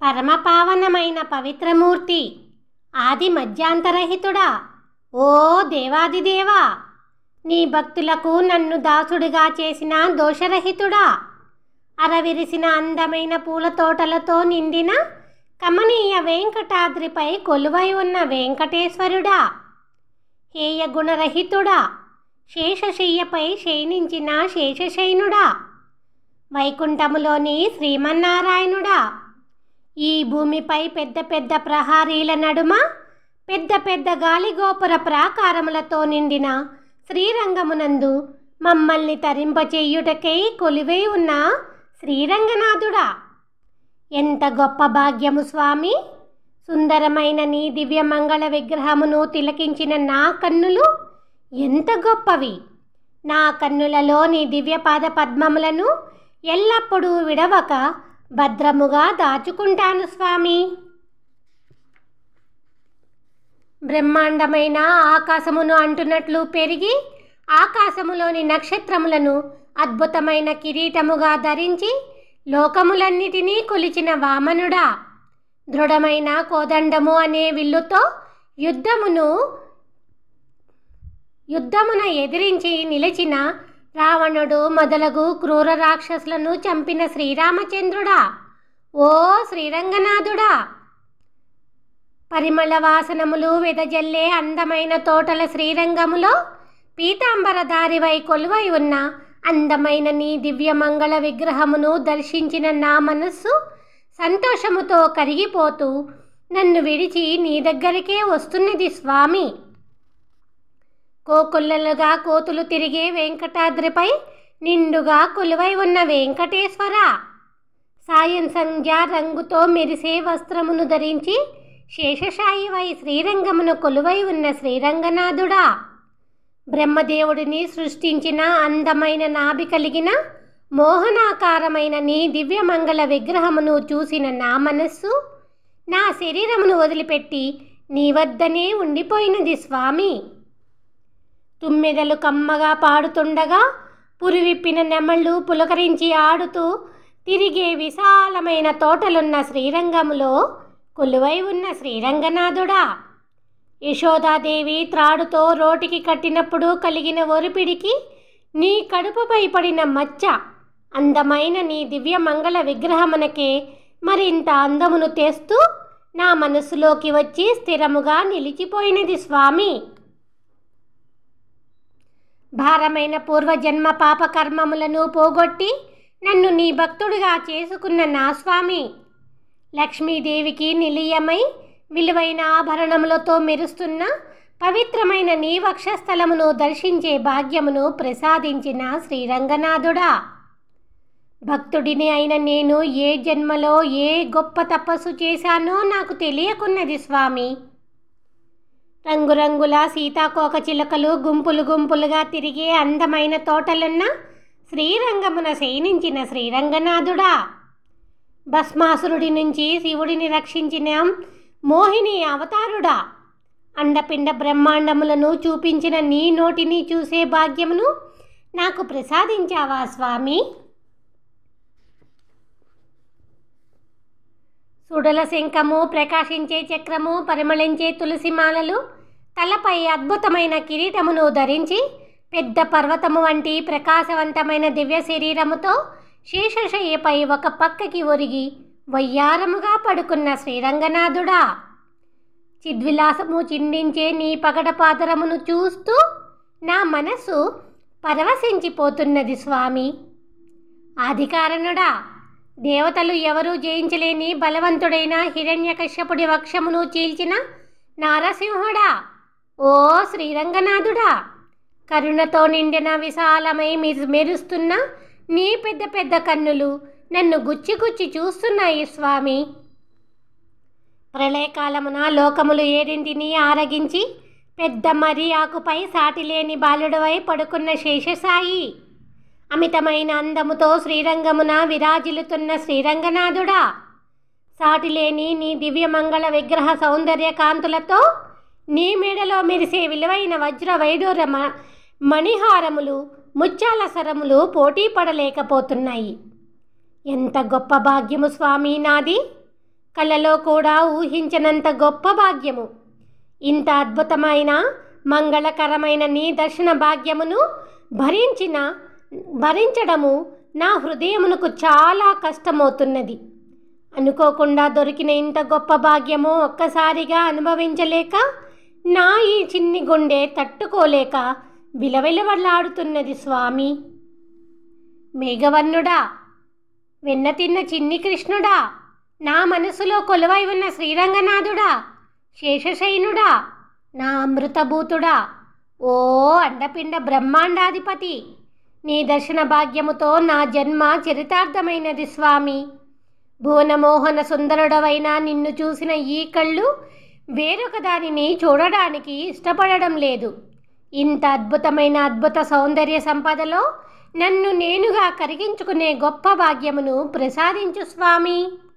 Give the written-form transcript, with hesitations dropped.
పరమపావనమైన పవిత్రమూర్తి, ఆది మధ్యాంతరహితుడా, ఓ దేవాదిదేవా, నీ భక్తులకు నన్ను దాసుడిగా చేసిన దోషరహితుడా, అరవిరిసిన అందమైన పూల తోటలతో నిండిన కమనీయ వెంకటాద్రిపై కొలువై ఉన్న వెంకటేశ్వరుడా, హేయ గుణరహితుడా, శేషశయ్యపై శయనించిన శేషశయనుడా, వైకుంఠములోని శ్రీమన్నారాయణుడా, ఈ భూమిపై పెద్ద పెద్ద ప్రహారీల నడుమ పెద్ద పెద్ద గాలిగోపుర ప్రాకారములతో నిండిన శ్రీరంగమునందు మమ్మల్ని తరింపచేయుటకై కొలువై ఉన్న శ్రీరంగనాథుడా, ఎంత గొప్ప భాగ్యము స్వామి! సుందరమైన నీ దివ్యమంగళ విగ్రహమును తిలకించిన నా కన్నులు ఎంత గొప్పవి! నా కన్నులలో నీ దివ్యపాద పద్మములను ఎల్లప్పుడూ విడవక భద్రముగా దాచుకుంటాను స్వామి. బ్రహ్మాండమైన ఆకాశమును అంటున్నట్లు పెరిగి ఆకాశములోని నక్షత్రములను అద్భుతమైన కిరీటముగా ధరించి లోకములన్నిటినీ కొలిచిన వామనుడా, దృఢమైన కోదండము అనే విల్లుతో యుద్ధమున ఎదిరించి నిలిచిన రావణుడు మొదలగు క్రూర రాక్షసులను చంపిన శ్రీరామచంద్రుడా, ఓ శ్రీరంగనాథుడా, పరిమళ వాసనములు వెదజల్లే అందమైన తోటల శ్రీరంగములో పీతాంబరధారివై కొలువై ఉన్న అందమైన నీ దివ్యమంగళ విగ్రహమును దర్శించిన నా మనస్సు సంతోషముతో కరిగిపోతూ నన్ను విడిచి నీ దగ్గరికే వస్తున్నది స్వామి. కోకొల్లలుగా కోతులు తిరిగే వెంకటాద్రిపై నిండుగా కొలువై ఉన్న వెంకటేశ్వర, సాయం సంధ్య రంగుతో మెరిసే వస్త్రమును ధరించి శేషశాయివై శ్రీరంగమును కొలువై ఉన్న శ్రీరంగనాథుడా, బ్రహ్మదేవుడిని సృష్టించిన అందమైన నాభి కలిగిన మోహనాకారమైన నీ దివ్యమంగళ విగ్రహమును చూసిన నా మనస్సు నా శరీరమును వదిలిపెట్టి నీ వద్దనే ఉండిపోయినది స్వామి. తుమ్మెదలు కమ్మగా పాడుతుండగా పురివిప్పిన నెమళ్ళు పులకరించి ఆడుతూ తిరిగే విశాలమైన తోటలున్న శ్రీరంగములో కొలువై ఉన్న శ్రీరంగనాథుడా, యశోదాదేవి త్రాడుతో రోటికి కట్టినప్పుడు కలిగిన ఒరిపిడికి నీ కడుపుపై పడిన మచ్చ అందమైన నీ దివ్యమంగళ విగ్రహమునకే మరింత అందమును తెస్తూ నా మనసులోకి వచ్చి స్థిరముగా నిలిచిపోయినది స్వామి. భారమైన పూర్వజన్మ పాపకర్మములను పోగొట్టి నన్ను నీ భక్తుడిగా చేసుకున్న నా స్వామి, లక్ష్మీదేవికి నిలయమై విలువైన ఆభరణములతో మెరుస్తున్న పవిత్రమైన నీ వక్షస్థలమును దర్శించే భాగ్యమును ప్రసాదించిన శ్రీరంగనాథుడా, భక్తుడిని అయిన నేను ఏ జన్మలో ఏ గొప్ప తపస్సు చేశానో నాకు తెలియకున్నది స్వామి. రంగురంగుల సీతాకోక చిలుకలు గుంపులు గుంపులుగా తిరిగే అందమైన తోటలున్న శ్రీరంగమున శయనించిన శ్రీరంగనాథుడా, భస్మాసురుడి నుంచి శివుడిని రక్షించిన మోహిని అవతారుడా, అండపిండ బ్రహ్మాండములను చూపించిన నీ నోటిని చూసే భాగ్యమును నాకు ప్రసాదించావా స్వామి. సుడల శంఖము, ప్రకాశించే చక్రము, పరిమళించే తులసిమాలలు, తలపై అద్భుతమైన కిరీటమును ధరించి పెద్ద పర్వతము వంటి ప్రకాశవంతమైన దివ్య శరీరముతో శేషశయ్యపై ఒక పక్కకి ఒరిగి వయ్యారముగా పడుకున్న శ్రీరంగనాథుడా, చిద్విలాసము చిందించే నీ పగడ పాదరమును చూస్తూ నా మనసు పరవశించిపోతున్నది స్వామి. ఆదికారణుడా, దేవతలు ఎవరూ జయించలేని బలవంతుడైన హిరణ్యకశ్యపుడి వక్షమును చీల్చిన నారసింహుడా, ఓ శ్రీరంగనాథుడా, కరుణతో నిండిన విశాలమై మెరుస్తున్న నీ పెద్ద పెద్ద కన్నులు నన్ను గుచ్చి గుచ్చి చూస్తున్నాయి స్వామి. ప్రళయకాలమున లోకములు ఏడింటిని ఆరగించి పెద్ద మర్రి ఆకుపై సాటిలేని బాలుడవై పడుకున్న శేషసాయి, అమితమైన అందముతో శ్రీరంగమున విరాజిల్లుతున్న శ్రీరంగనాథుడా, సాటిలేని నీ దివ్యమంగళ విగ్రహ సౌందర్య కాంతులతో నీ మెడలో మెరిసే విలువైన వజ్ర వైడూర మణిహారములు, ముత్యాల సరములు పోటీ పడలేకపోతున్నాయి. ఎంత గొప్ప భాగ్యము స్వామి నాది! కలలో కూడా ఊహించనంత గొప్ప భాగ్యము. ఇంత అద్భుతమైన మంగళకరమైన నీ దర్శన భాగ్యమును భరించడము నా హృదయమునకు చాలా కష్టమవుతున్నది. అనుకోకుండా దొరికిన ఇంత గొప్ప భాగ్యము ఒక్కసారిగా అనుభవించలేక నా ఈ చిన్ని గుండె తట్టుకోలేక విలవిలవలాడుతున్నది స్వామి. మేఘవర్ణుడా, వెన్న తిన్న చిన్ని కృష్ణుడా, నా మనసులో కొలువై ఉన్న శ్రీరంగనాథుడా, శేషశయనుడా, నా అమృతభూతుడా, ఓ అండపిండ బ్రహ్మాండాధిపతి, నీ దర్శన భాగ్యముతో నా జన్మ చరితార్థమైనది స్వామి. భువనమోహన సుందరుడవైన నిన్ను చూసిన ఈ కళ్ళు వేరొక దానిని చూడడానికి ఇష్టపడడం లేదు. ఇంత అద్భుతమైన అద్భుత సౌందర్య సంపదలో నన్ను నేనుగా కరిగించుకునే గొప్ప భాగ్యమును ప్రసాదించు స్వామి.